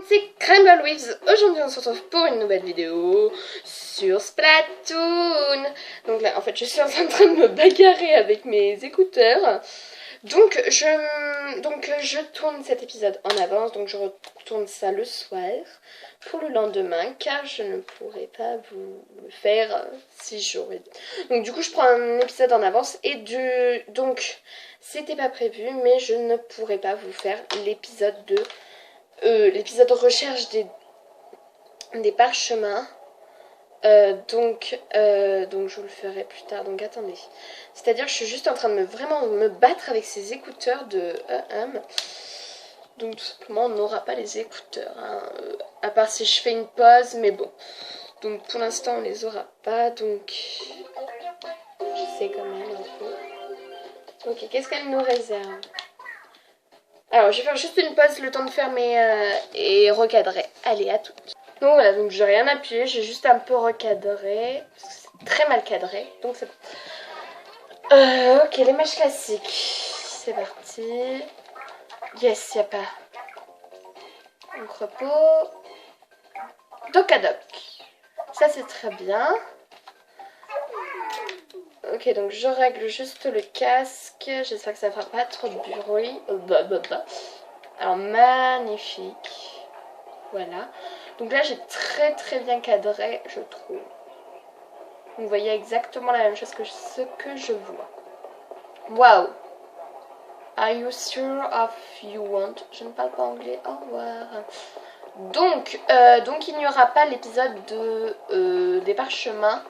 C'est Crumbleweaves. Aujourd'hui on se retrouve pour une nouvelle vidéo sur Splatoon. Donc là en fait je suis en train de me bagarrer avec mes écouteurs. Donc je tourne cet épisode en avance. Donc je retourne ça le soir pour le lendemain, car je ne pourrais pas vous le faire si j'aurais. Donc du coup je prends un épisode en avance donc c'était pas prévu, mais je ne pourrais pas vous faire l'épisode recherche des parchemins. Donc je vous le ferai plus tard. Donc attendez. C'est-à-dire que je suis juste en train de vraiment me battre avec ces écouteurs de donc tout simplement on n'aura pas les écouteurs. À part si je fais une pause, mais bon. Donc pour l'instant on les aura pas. Donc je sais quand même un peu. Ok, qu'est-ce qu'elle nous réserve? Alors je vais faire juste une pause, le temps de fermer et recadrer. Allez, à tout. Donc voilà, donc j'ai rien appuyé, j'ai juste un peu recadré, parce que c'est très mal cadré, donc c'est bon. Ok, les mèches classiques, c'est parti. Yes, y a pas. Donc repos. Docadoc. Ça c'est très bien. Ok, donc je règle juste le casque, j'espère que ça fera pas trop de bruit. Alors magnifique. Voilà. Donc là j'ai très bien cadré, je trouve. Vous voyez exactement la même chose que ce que je vois. Wow. Are you sure of you want? Je ne parle pas anglais. Au revoir. Donc il n'y aura pas l'épisode des parchemins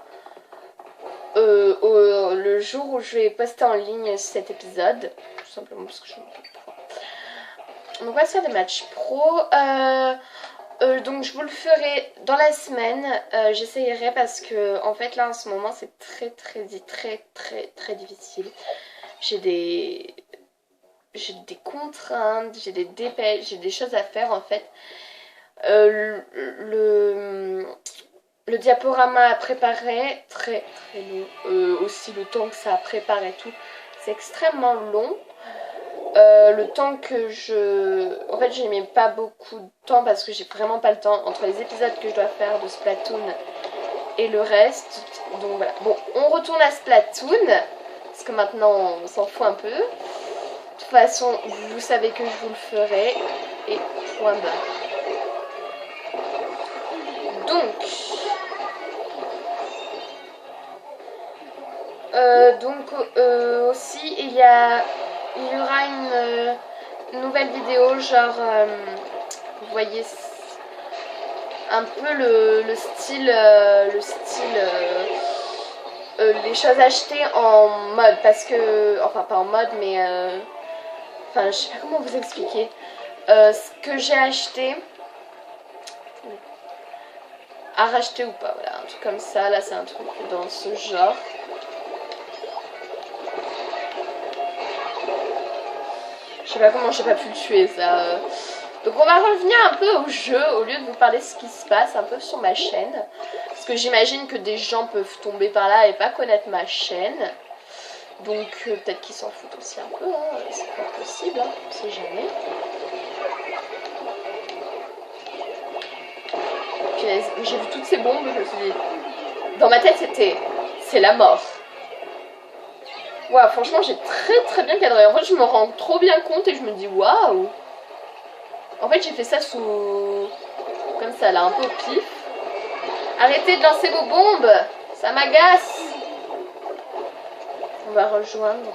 le jour où je vais poster en ligne cet épisode. Tout simplement parce que je ne peux pas. Donc on va se faire des matchs pro. Donc je vous le ferai dans la semaine, j'essayerai parce que en fait là en ce moment c'est très difficile. J'ai des contraintes, j'ai des dépêches, j'ai des choses à faire en fait. Le diaporama à préparer, très long, aussi le temps que ça a préparé et tout, c'est extrêmement long. Le temps que en fait j'ai mis pas beaucoup de temps parce que j'ai vraiment pas le temps entre les épisodes que je dois faire de Splatoon et le reste. Donc voilà, bon on retourne à Splatoon parce que maintenant on s'en fout un peu. De toute façon vous savez que je vous le ferai et point barre. Aussi il y aura une nouvelle vidéo genre vous voyez un peu le style les choses achetées en mode, parce que enfin pas en mode mais enfin je sais pas comment vous expliquer ce que j'ai acheté à racheter ou pas, voilà un truc comme ça. Là c'est un truc dans ce genre. Je sais pas comment j'ai pas pu le tuer ça. Donc on va revenir un peu au jeu au lieu de vous parler de ce qui se passe un peu sur ma chaîne. Parce que j'imagine que des gens peuvent tomber par là et pas connaître ma chaîne. Donc peut-être qu'ils s'en foutent aussi un peu, hein. C'est pas possible, hein. On sait jamais. J'ai vu toutes ces bombes, je me suis dit... Dans ma tête c'est la mort. Ouais, franchement j'ai très bien cadré. En fait je me rends trop bien compte et je me dis waouh. En fait j'ai fait ça comme ça là, un peu au pif. Arrêtez de lancer vos bombes, ça m'agace. On va rejoindre.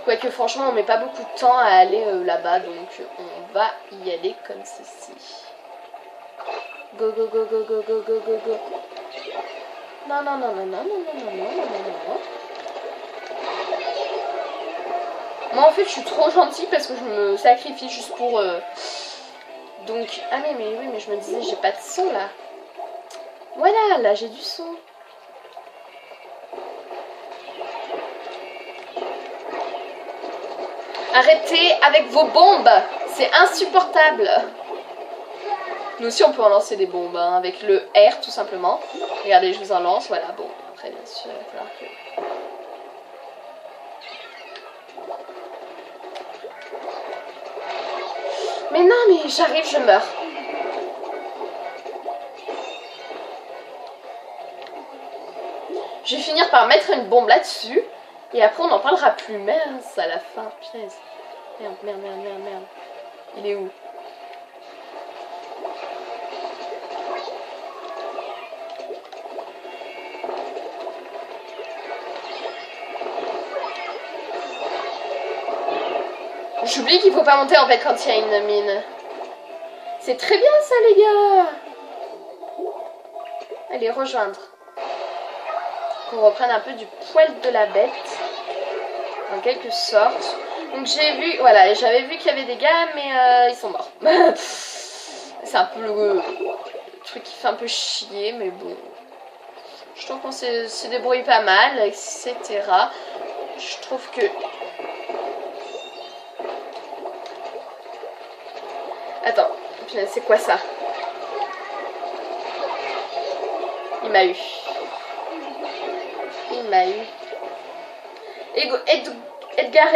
Quoique franchement on met pas beaucoup de temps à aller là-bas, donc on va y aller comme ceci. Go. Non. Moi en fait je suis trop gentille parce que je me sacrifie juste pour... Donc, ah mais oui, mais je me disais j'ai pas de son là. Voilà, là j'ai du son. Arrêtez avec vos bombes, c'est insupportable. Nous aussi on peut en lancer des bombes, hein, avec le R tout simplement. Regardez, je vous en lance, voilà, bon, après bien sûr, il va falloir que... Mais non, mais j'arrive, je meurs. Je vais finir par mettre une bombe là-dessus. Et après, on n'en parlera plus. Mince, à la fin. Punaise. Merde, merde, merde, merde, merde. Il est où? J'oublie qu'il faut pas monter en fait quand il y a une mine. C'est très bien ça les gars. Allez, rejoindre. Qu'on reprenne un peu du poil de la bête. En quelque sorte. Donc j'ai vu, voilà, j'avais vu qu'il y avait des gars, mais ils sont morts. C'est un peu le truc qui fait un peu chier, mais bon. Je trouve qu'on se débrouille pas mal, etc. Je trouve que... Attends, c'est quoi ça? Il m'a eu. Il m'a eu. Edgar,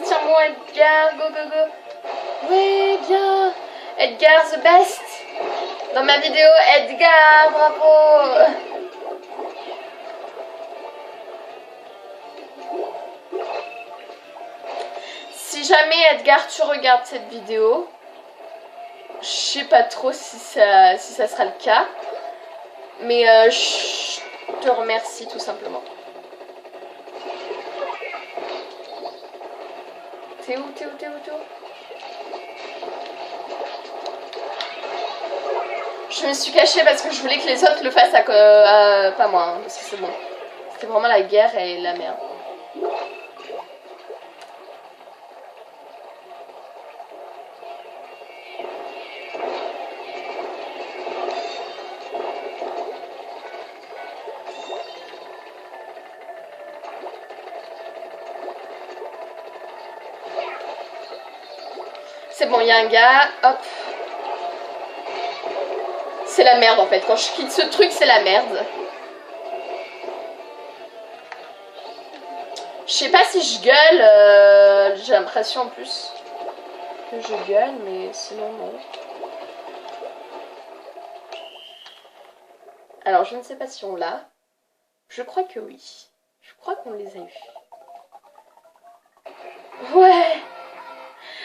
tiens-moi Edgar, go go go. Ouais, bien. Edgar the best. Dans ma vidéo, Edgar, bravo. Si jamais Edgar tu regardes cette vidéo, je sais pas trop si ça sera le cas, mais je te remercie tout simplement. T'es où? Je me suis cachée parce que je voulais que les autres le fassent pas moi, hein, parce que c'est bon. C'était vraiment la guerre et la merde. C'est bon, il y a un gars, hop. C'est la merde en fait, quand je quitte ce truc, c'est la merde. Je sais pas si je gueule, j'ai l'impression en plus que je gueule, mais sinon non. Alors je ne sais pas si on l'a. Je crois que oui. Je crois qu'on les a eus. Ouais.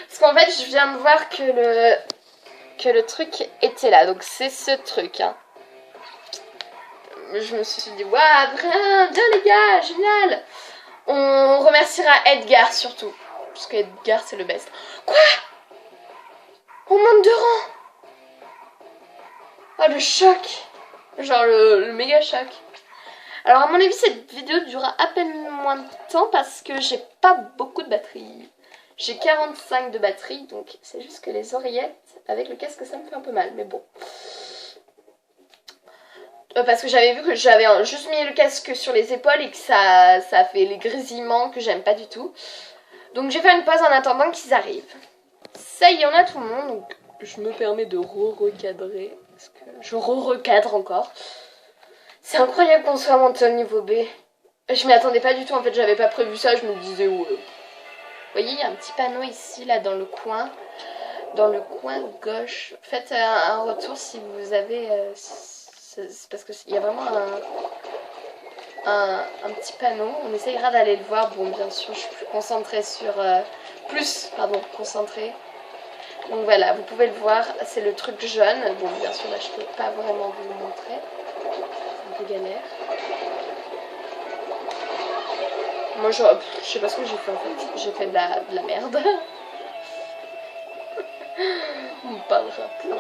Parce qu'en fait, je viens de voir que le truc était là. Donc, c'est ce truc. Hein. Je me suis dit, waouh, bien les gars, génial. On remerciera Edgar surtout. Parce que Edgar, c'est le best. Quoi? On monte de rang. Oh, le choc. Genre, le méga choc. Alors, à mon avis, cette vidéo durera à peine moins de temps parce que j'ai pas beaucoup de batterie. J'ai 45 de batterie, donc c'est juste que les oreillettes, avec le casque, ça me fait un peu mal, mais bon. Parce que j'avais vu que j'avais juste mis le casque sur les épaules et que ça fait les grésillements que j'aime pas du tout. Donc j'ai fait une pause en attendant qu'ils arrivent. Ça y est, on a tout le monde, donc je me permets de recadrer. Parce que je recadre encore. C'est incroyable qu'on soit monté au niveau B. Je m'y attendais pas du tout, en fait, j'avais pas prévu ça, je me disais ouais. Vous voyez, il y a un petit panneau ici, là, dans le coin gauche. Faites un retour si vous avez... parce qu'il y a vraiment un petit panneau. On essayera d'aller le voir. Bon, bien sûr, je suis plus concentrée sur... concentrée. Donc voilà, vous pouvez le voir. C'est le truc jaune. Bon, bien sûr, là, je peux pas vraiment vous le montrer. C'est un peu galère. Moi, je sais pas ce que j'ai fait en fait. J'ai fait de la merde. On me parlera plus.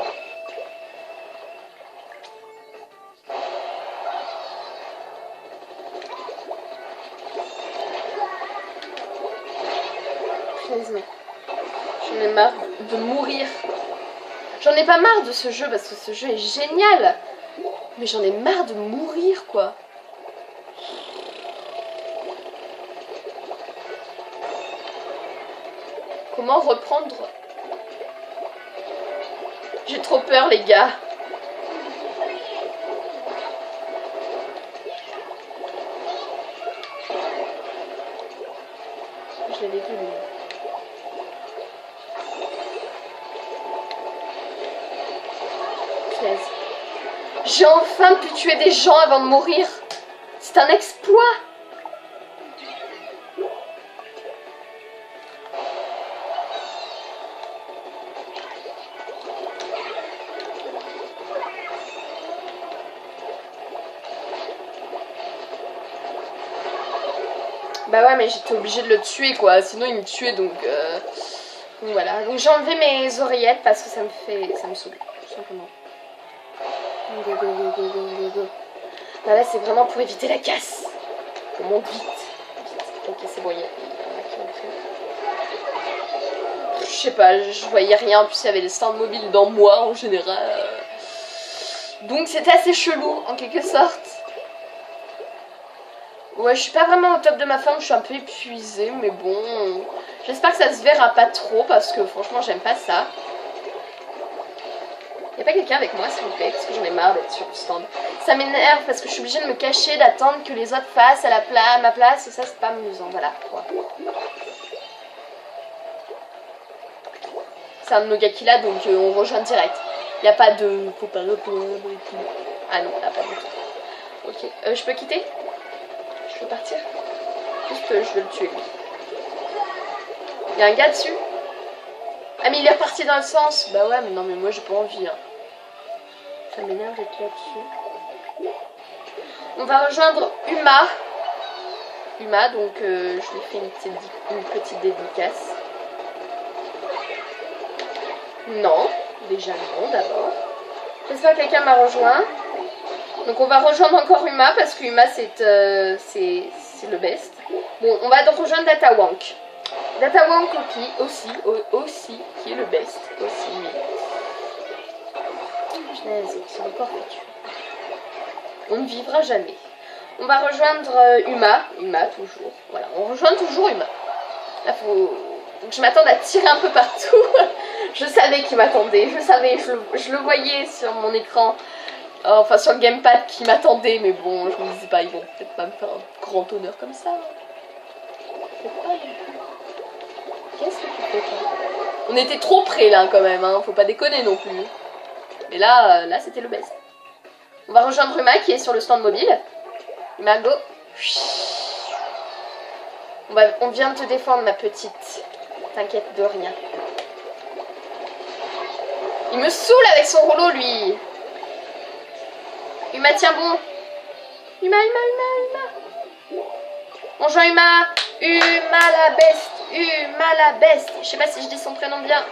J'en ai marre de mourir. J'en ai pas marre de ce jeu parce que ce jeu est génial. Mais j'en ai marre de mourir quoi. Comment reprendre? J'ai trop peur les gars. Je l'avais vu lui. J'ai enfin pu tuer des gens avant de mourir. C'est un exploit. Bah ouais, mais j'étais obligée de le tuer quoi, sinon il me tuait donc voilà. Donc j'ai enlevé mes oreillettes parce que ça me saoule, tout simplement. Go, go, go, go, go, go, go. Là c'est vraiment pour éviter la casse. On monte vite. Ok, c'est bon, il y en a qui ont fait. Je sais pas, je voyais rien, en plus il y avait des stands mobiles dans moi en général. Donc c'était assez chelou en quelque sorte. Ouais, je suis pas vraiment au top de ma forme, je suis un peu épuisée, mais bon, j'espère que ça se verra pas trop parce que franchement j'aime pas ça. Y'a pas quelqu'un avec moi s'il vous plaît, parce que j'en ai marre d'être sur le stand. Ça m'énerve parce que je suis obligée de me cacher, d'attendre que les autres fassent à ma place, et ça c'est pas amusant, voilà. C'est un de nos gars qui l'a, donc on rejoint direct. Y'a pas de... Faut pas répondre et tout. Ah non, là pas du tout. Ok, je peux quitter? Je peux partir? Juste, je veux le tuer lui. Il y a un gars dessus? Ah mais il est reparti dans le sens. Bah ouais mais non mais moi j'ai pas envie hein. Ça m'énerve d'être là-dessus. On va rejoindre Uma. Uma donc je lui fais une petite dédicace. Non, déjà non d'abord. J'espère que quelqu'un m'a rejoint. Donc on va rejoindre encore Uma parce que Uma c'est le best. Bon on va donc rejoindre Datawank. Datawank aussi, qui est le best aussi. Punaise, ils sont encore foutus. On ne vivra jamais. On va rejoindre Uma toujours. Voilà, on rejoint toujours Uma. Là faut que je m'attende à tirer un peu partout. Je savais qu'il m'attendait, je le voyais sur mon écran. Enfin sur le gamepad qui m'attendait, mais bon, je me disais pas, ils vont peut-être pas me faire un grand honneur comme ça. Qu'est-ce que tu fais toi? On était trop près là quand même, hein, faut pas déconner non plus. Mais là, c'était le best. On va rejoindre Uma qui est sur le stand mobile. Uma, go. On vient de te défendre ma petite. T'inquiète de rien. Il me saoule avec son rouleau lui. Uma tiens bon. Uma. On joue Uma. Uma la best. Uma la best. Je sais pas si je dis son prénom bien.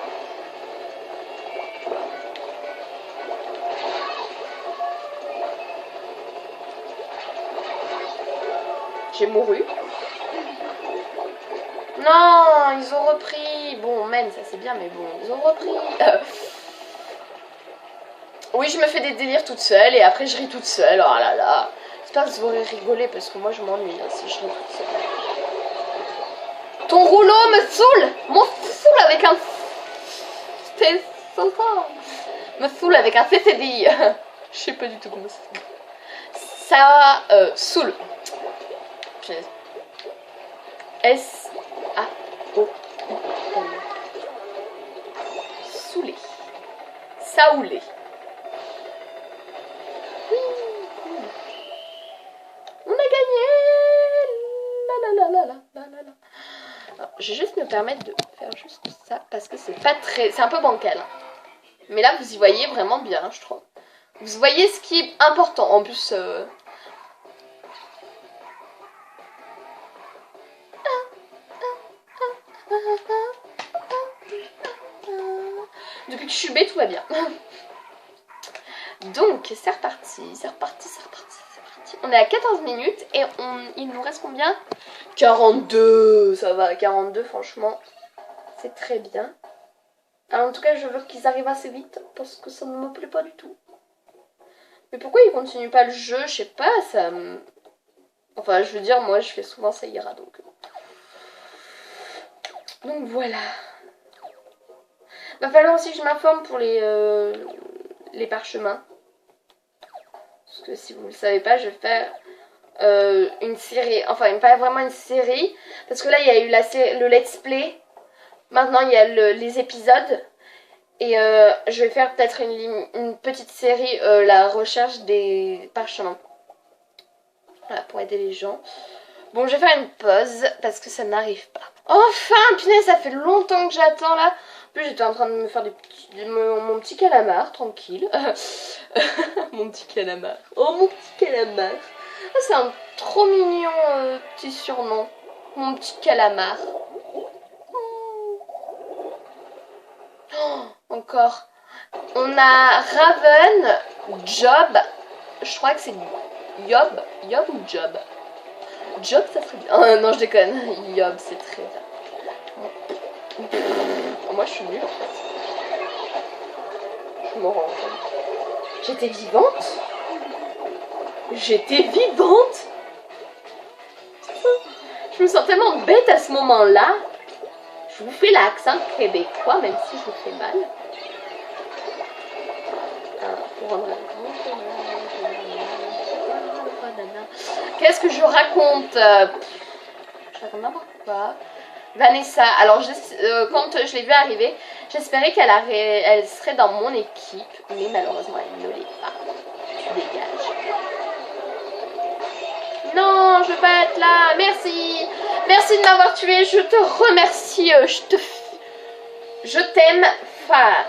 J'ai mouru. Non, ils ont repris. Bon, man, ça c'est bien, mais bon, ils ont repris. Oui, je me fais des délires toute seule et après je ris toute seule. Oh là là. J'espère que vous aurez rigolé parce que moi je m'ennuie hein, si je ris toute seule. Ton rouleau me saoule. Mon saoule avec un... Me saoule avec un CCDI. Je sais pas du tout comment ça s'appelle. Ça saoule. S-A-O-U-L. Saoulé. Saoulé. On a gagné. Je vais juste me permettre de faire juste ça parce que c'est pas très... C'est un peu bancal. Hein. Mais là, vous y voyez vraiment bien, je trouve. Vous voyez ce qui est important. En plus... Depuis que je suis bête, tout va bien. Donc, c'est reparti. On est à 14 minutes et il nous reste combien? 42, ça va, 42 franchement, c'est très bien. Alors, en tout cas, je veux qu'ils arrivent assez vite parce que ça ne me plaît pas du tout. Mais pourquoi ils continuent pas le jeu? Je sais pas, ça... Enfin, je veux dire, moi, je fais souvent ça ira, donc... Donc, voilà. Va falloir aussi que je m'informe pour les parchemins. Parce que si vous ne le savez pas, je vais faire une série. Enfin, pas vraiment une série. Parce que là, il y a eu le let's play. Maintenant, il y a les épisodes. Et je vais faire peut-être une petite série, la recherche des parchemins. Voilà, pour aider les gens. Bon, je vais faire une pause parce que ça n'arrive pas. Enfin, punaise, ça fait longtemps que j'attends là. En plus, j'étais en train de me faire mon petit calamar, tranquille. Mon petit calamar. Oh, mon petit calamar. Ah, c'est un trop mignon petit surnom. Mon petit calamar. Oh, encore. On a Raven, Job. Je crois que c'est Yob. Yob ou Job? Job, ça serait bien. Oh, non, je déconne. Yob, c'est très bien. Moi, je suis nulle en fait. Je me rends compte. J'étais vivante. J'étais vivante. Je me sens tellement bête à ce moment-là. Je vous fais l'accent québécois, même si je vous fais mal. Qu'est-ce que je raconte? Je raconte n'importe quoi. Vanessa, alors quand je l'ai vue arriver, j'espérais qu'elle serait dans mon équipe, mais malheureusement elle ne l'est pas. Tu dégages. Non, je veux pas être là. Merci. Merci de m'avoir tué. Je te remercie. Je t'aime. Fire.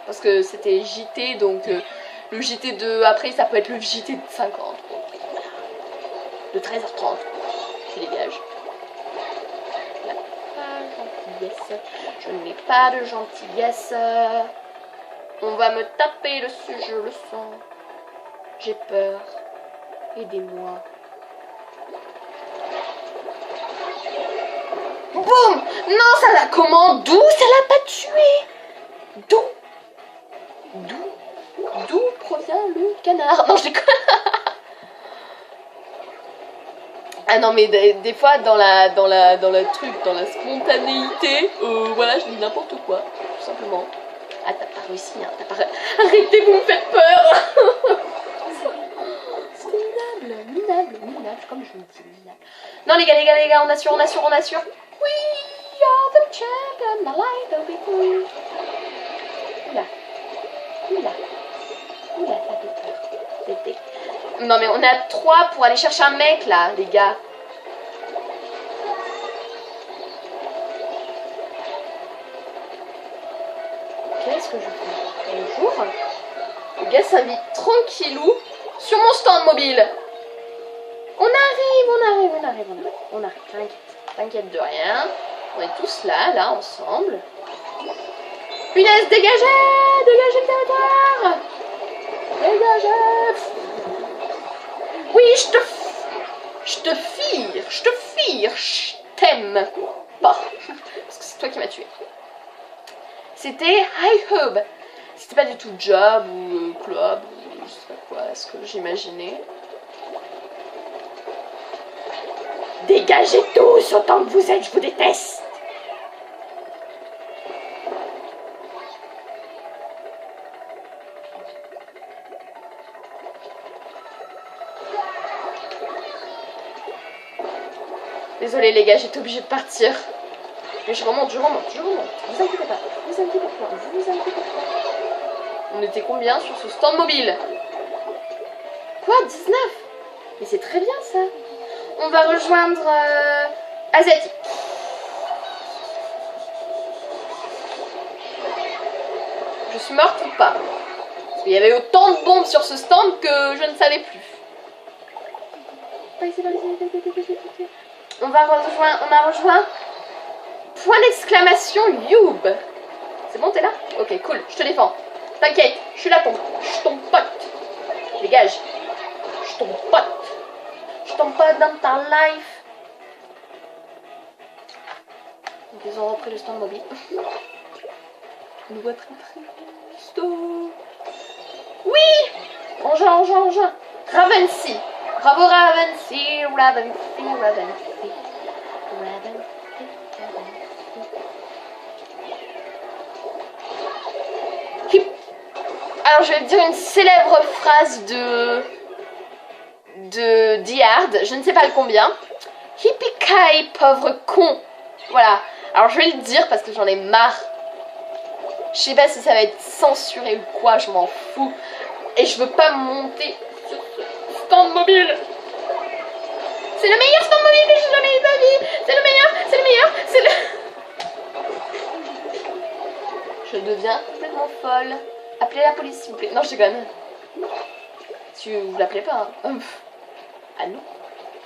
Parce que c'était JT, donc le JT de après, ça peut être le JT de 50. De 13h30. Tu dégages. Je n'ai pas de gentillesse. On va me taper dessus, je le sens. J'ai peur. Aidez-moi. Boum! Non, ça l'a comment? D'où ça l'a pas tué? D'où provient le canard? Non, je déconne. Ah non, mais des fois, dans la spontanéité, voilà, je dis n'importe quoi, tout simplement. Ah, t'as pas réussi, hein, Arrêtez, vous me faites peur. C'est minable, comme je vous dis, minable. Non, les gars, on assure. We are the champion, my life will be free. Oula, ça fait peur. Non, mais on est à 3 pour aller chercher un mec, là, les gars. Qu'est-ce que je fais? Bonjour. Le gars s'invite tranquillou sur mon stand mobile. On arrive. T'inquiète de rien. On est tous là, ensemble. Punaise, dégagez le territoire. Dégagez. Oui, je t'aime. Bon, parce que c'est toi qui m'as tué. C'était High Hub. C'était pas du tout Job ou Club ou je sais pas quoi, ce que j'imaginais. Dégagez tous autant que vous êtes, je vous déteste. Désolée les gars, j'étais obligée de partir. Mais je remonte. Vous inquiétez pas. On était combien sur ce stand mobile? Quoi, 19? Mais c'est très bien ça. On va rejoindre Asiatique. Je suis morte ou pas? Parce qu'il y avait autant de bombes sur ce stand que je ne savais plus. On a rejoint. Point d'exclamation, Youb. C'est bon, t'es là? Ok, cool, je te défends. T'inquiète, je suis là, je suis ton pote. Dégage. Je suis ton pote. Je tombe pas dans ta life. Donc ils ont repris le stand mobile. On voit très. Stop. Oui. Engin. Ravency. Bravo Ravency. Alors je vais dire une célèbre phrase de Diard, je ne sais pas le combien. Hippie-kai, pauvre con. Voilà. Alors je vais le dire parce que j'en ai marre. Je sais pas si ça va être censuré ou quoi, je m'en fous. Et je veux pas monter sur ce stand mobile. C'est le meilleur stand mobile que j'ai jamais eu de ma vie. C'est le meilleur, c'est le meilleur, c'est le... Je deviens complètement folle. Appelez la police s'il vous plaît. Non, je déconne. Si vous l'appelez pas. Hein. Ah non.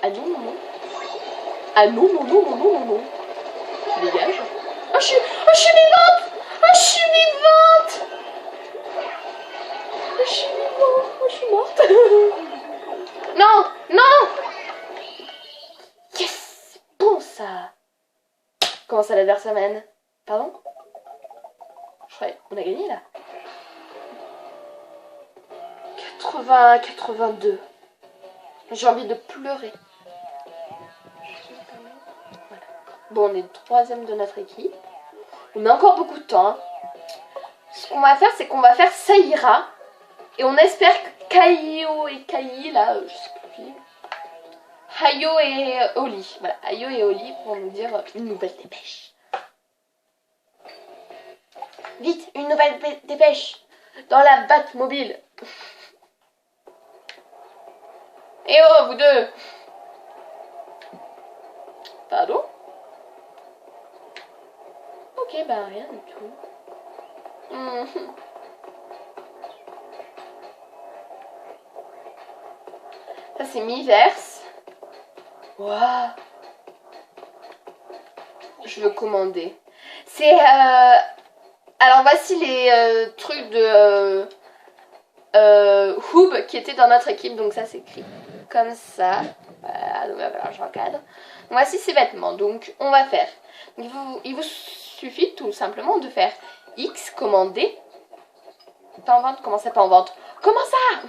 Ah non, non, non. Ah non, non, non, non, non, non, non. Tu dégages. Oh, je suis vivante. Oh, je suis vivante. Oh, je suis vivante. Oh, je suis morte. Non, non. Yes, c'est bon ça. Comment ça l'adversaire mène? Pardon? Je croyais... On a gagné là. 82. J'ai envie de pleurer. Voilà. Bon, on est le 3e de notre équipe. On a encore beaucoup de temps. Hein. Ce qu'on va faire, c'est qu'on va faire ça ira. Et on espère que Kaio et Kai, là, je sais plus qui. Hayo et Oli. Voilà, Hayo et Oli pour nous dire une nouvelle dépêche. Vite, une nouvelle dépêche. Dans la Batmobile. Eh oh, vous deux! Pardon? Ok, bah rien du tout. Ça c'est Miiverse. Waouh! Je veux commander. C'est alors voici les trucs de Hoob qui étaient dans notre équipe. Donc ça c'est écrit comme ça. Voilà, donc voilà, je recadre. Voici ces vêtements. Donc on va faire. Il vous suffit tout simplement de faire X, commander. Pas en vente? Comment ça pas en vente? Comment ça?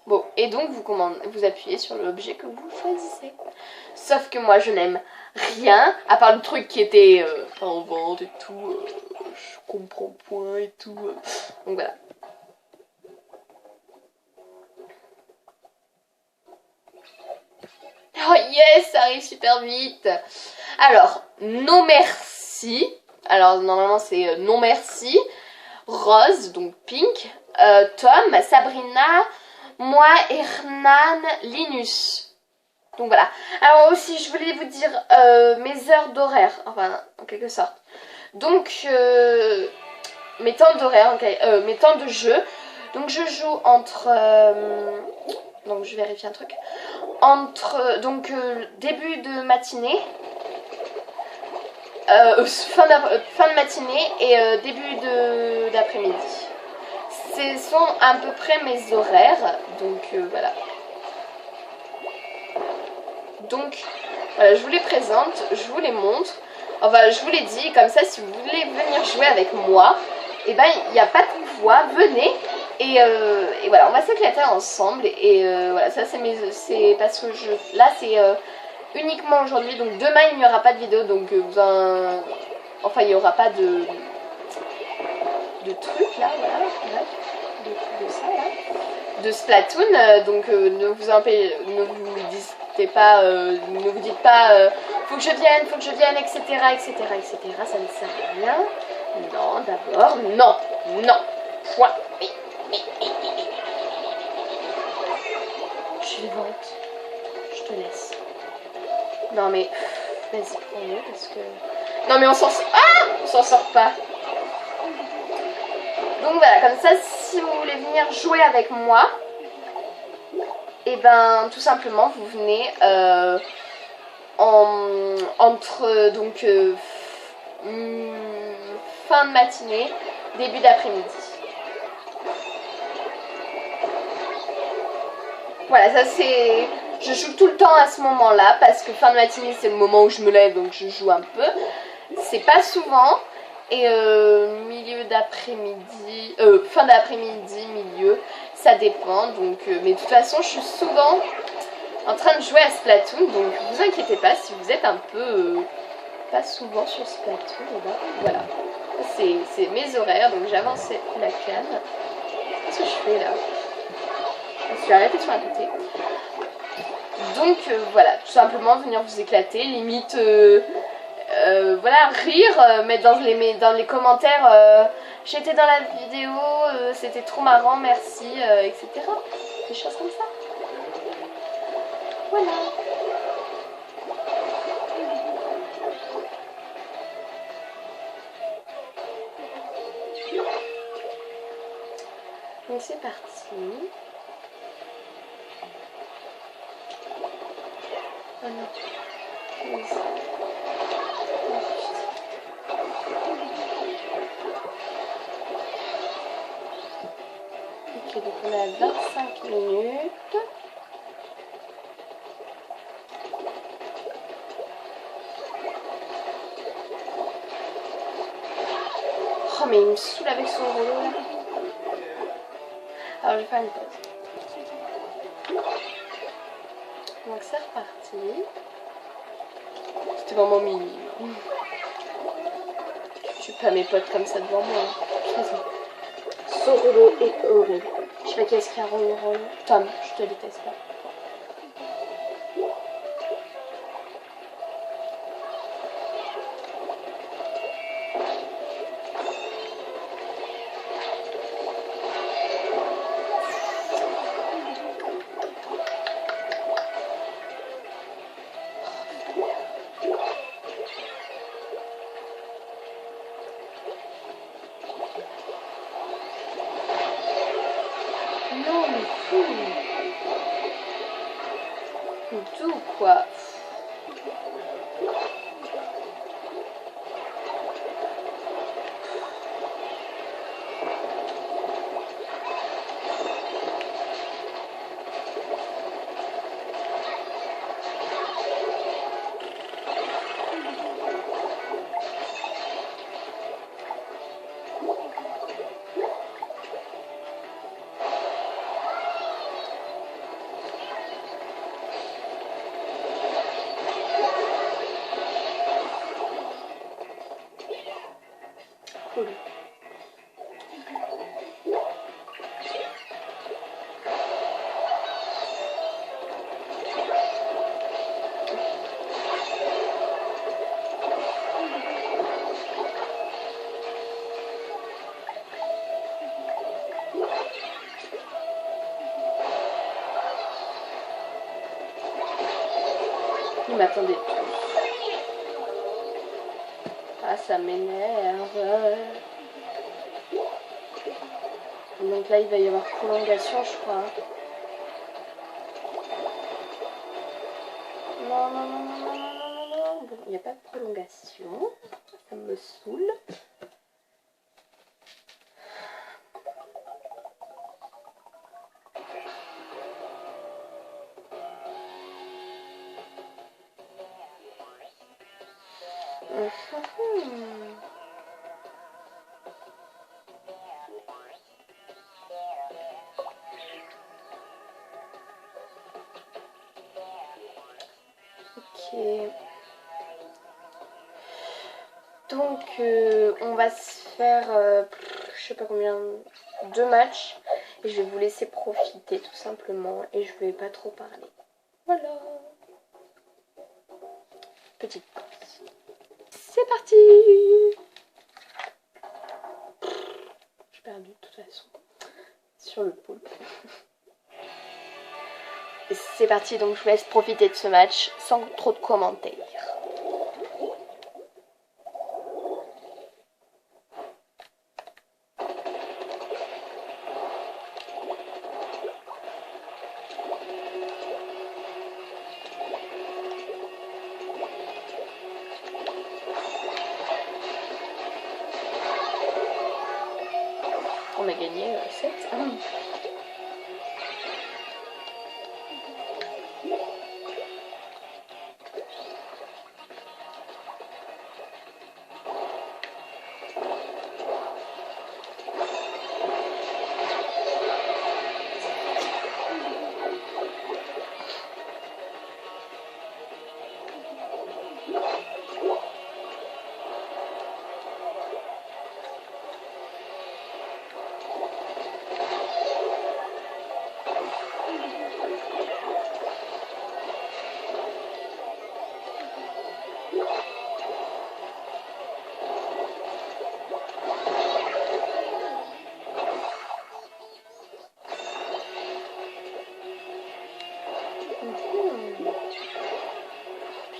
Bon, et donc vous appuyez sur l'objet que vous choisissez. Sauf que moi je n'aime rien, à part le truc qui était pas en vente et tout. Je comprends point et tout. Donc voilà. Oh yes, ça arrive super vite. Alors, non merci. Alors normalement c'est non merci. Rose, donc pink. Tom, Sabrina, moi, Hernan, Linus. Donc voilà. Alors aussi je voulais vous dire mes heures d'horaire. Enfin en quelque sorte. Donc mes temps d'horaire, mes temps de jeu. Donc je joue entre... donc je vérifie un truc. Entre donc début de matinée, fin de matinée et début d'après-midi. Ce sont à peu près mes horaires. Donc voilà. Donc voilà, je vous les présente, je vous les montre. Enfin je vous les dis, comme ça si vous voulez venir jouer avec moi, et ben il n'y a pas de voix, venez. Et voilà, on va s'éclater ensemble. Et voilà, ça c'est parce que là c'est uniquement aujourd'hui. Donc demain il n'y aura pas de vidéo. Donc enfin il n'y aura pas de trucs là, voilà, de ça là. De Splatoon. Donc ne vous dites pas, faut que je vienne, etc. etc. etc. Ça ne sert à rien. Non, d'abord, non, non. Point. Je suis vivante. Je te laisse. Non mais vas-y, prends-le parce que... Non mais on s'en sort... Ah, on s'en sort pas. Donc voilà, comme ça, si vous voulez venir jouer avec moi, et ben tout simplement vous venez entre donc fin de matinée, début d'après-midi. Voilà, ça c'est... Je joue tout le temps à ce moment-là parce que fin de matinée c'est le moment où je me lève, donc je joue un peu. C'est pas souvent. Et milieu d'après-midi, fin d'après-midi, milieu, ça dépend. Donc, mais de toute façon, je suis souvent en train de jouer à Splatoon. Donc, vous inquiétez pas si vous êtes un peu pas souvent sur Splatoon. Et ben, voilà, c'est mes horaires. Donc, j'avance la canne. Qu'est-ce que je fais là? Je me suis arrêtée sur un côté. Donc, voilà, tout simplement venir vous éclater. Limite... voilà, rire, mettre dans les commentaires J'étais dans la vidéo, c'était trop marrant, merci, etc. Des choses comme ça. Voilà. Donc c'est parti. Oh non. Ok, donc on est à 25 minutes. Oh mais il me saoule avec son rouleau là. Alors je vais faire une pause. Donc c'est reparti. C'était vraiment mini. Je suis pas mes potes comme ça devant moi. De toute façon, son rouleau est horrible. Je sais pas qui est-ce qui a rendu le rouleau. Tom, je te déteste pas. Non mais fou. Tout quoi. Cool. Il m'attendait. Ah, ça m'énerve. Donc là, il va y avoir prolongation, je crois. Non, non, non, non, non, non, non, non. Bon, il n'y a pas de prolongation. Ça me saoule. Ok. Donc on va se faire, je sais pas combien, 2 matchs. Et je vais vous laisser profiter tout simplement. Et je vais pas trop parler. Voilà. Petite pause. C'est parti. J'ai perdu de toute façon. Sur le pôle. C'est parti, donc je vous laisse profiter de ce match sans trop de commentaires. On a gagné 7.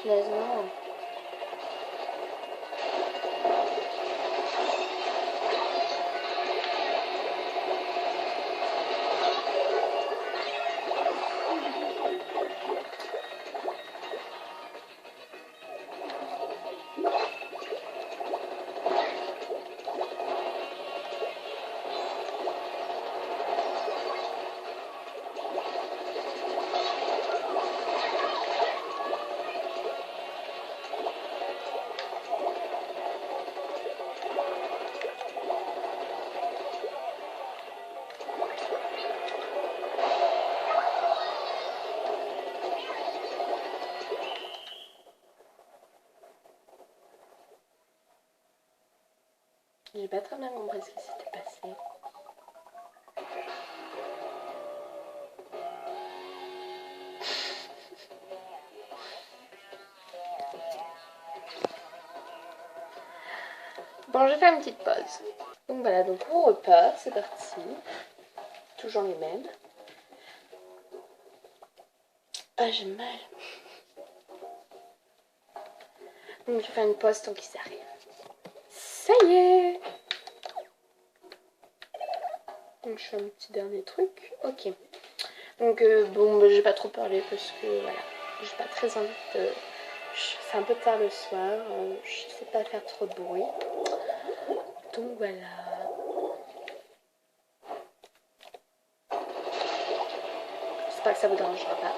punaise, non. J'ai pas très bien compris ce qui s'était passé. Bon, je vais faire une petite pause. Donc voilà, donc on repart, c'est parti. Toujours les mêmes. Ah, j'ai mal. Donc je vais faire une pause tant qu'ils arrivent. Ça y est. Donc je fais un petit dernier truc. Ok. Donc bon, bah, j'ai pas trop parlé parce que voilà, j'ai pas très envie de... C'est un peu tard le soir, je sais pas faire trop de bruit. Donc voilà. J'espère que ça vous dérangera pas.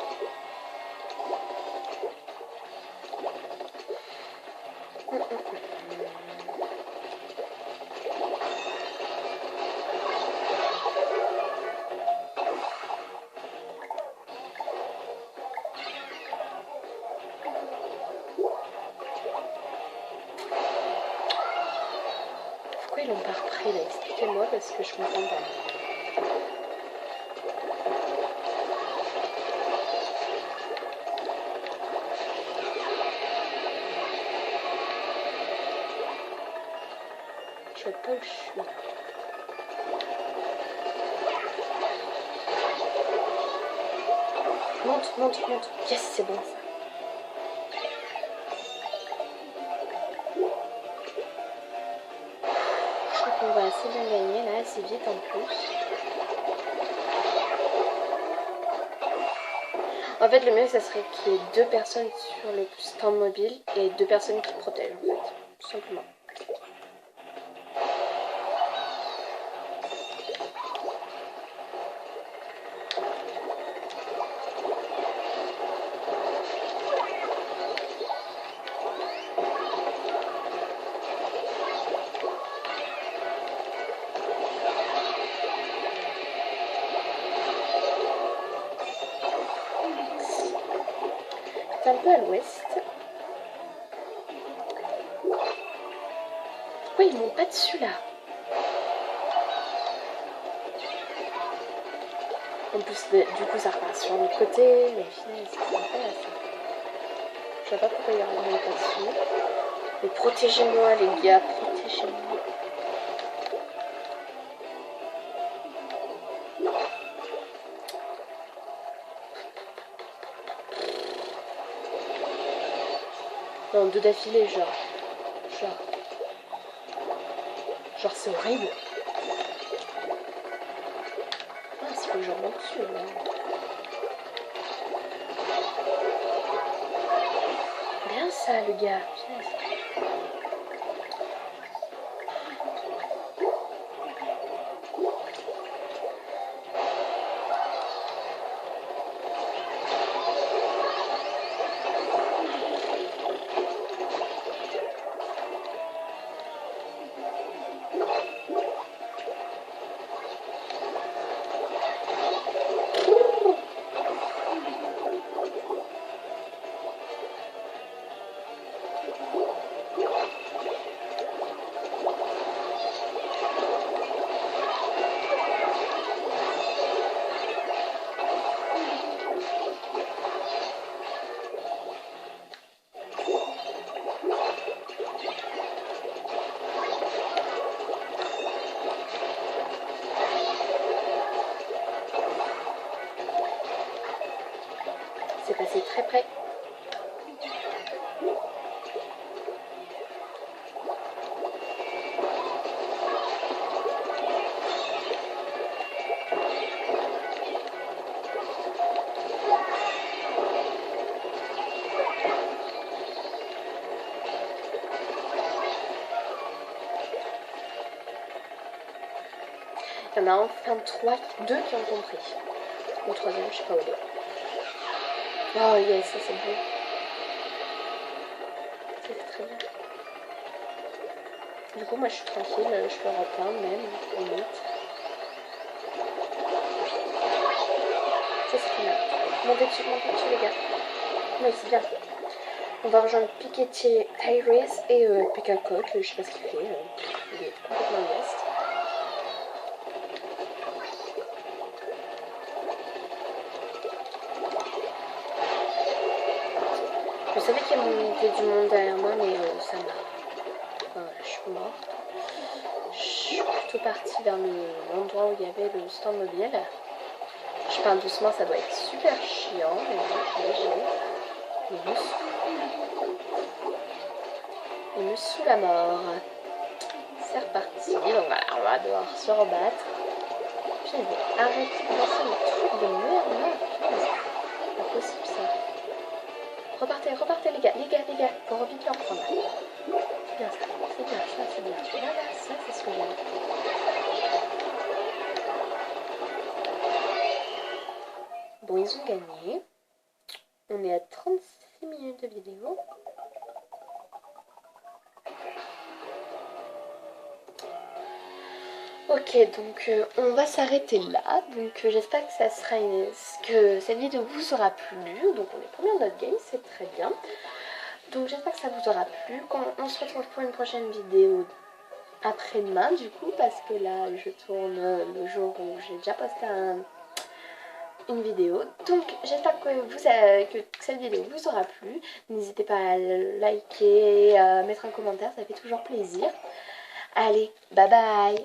Pourquoi ils l'ont pas repris là? Expliquez-moi parce que je comprends pas. Je vois pas où je suis. Monte, monte, monte. Yes, c'est bon ça. Je crois qu'on va assez bien gagner là, assez vite en plus. En fait, le mieux, ça serait qu'il y ait 2 personnes sur le stand mobile et 2 personnes qui protègent, en fait, tout simplement. C'est un peu à l'ouest. Pourquoi ils m'ont pas dessus là? En plus, du coup, ça repart sur l'autre côté. Mais finalement, c'est sympa ça. Je sais pas pourquoi il y a rien pas dessus. Mais protégez-moi, les gars, protégez-moi. Non, 2 d'affilée, genre, c'est horrible. Ah, c'est faut que je remonte dessus, là. Bien ça, le gars. Punaise. C'est passé très près. Il y en a enfin 2 qui ont compris. Ou 3e, je sais pas où il est. Oh yes, ça c'est beau. C'est très bien. Du coup, moi je suis tranquille, je peux repeindre même, limite. Ça c'est très bien. Montez dessus les gars. Oui, c'est bien. On va rejoindre Piketty Tyrese et Picklecock, je sais pas ce qu'il fait. Il est complètement ouest. Je savais qu'il y avait du monde derrière moi, mais ça m'a... Voilà, je suis morte. Je suis plutôt partie vers l'endroit où il y avait le stand mobile. Je parle doucement, ça doit être super chiant, mais bon, il me saoule à mort. C'est reparti, donc voilà, on va devoir se rebattre. Putain, mais arrête de lancer le truc de merde là, c'est pas possible ça. Repartez les gars, faut vite leur prendre. C'est bien ça, c'est bien. Voilà, ça c'est ce que j'aime. Bon, ils ont gagné. On est à 36 minutes de vidéo. Ok, donc on va s'arrêter là. Donc j'espère que que cette vidéo vous aura plu. Donc on est premier dans notre game, c'est très bien. Donc j'espère que ça vous aura plu. On se retrouve pour une prochaine vidéo après-demain du coup, parce que là je tourne le jour où j'ai déjà posté une vidéo. Donc j'espère que cette vidéo vous aura plu. N'hésitez pas à liker, à mettre un commentaire, ça fait toujours plaisir. Allez, bye bye.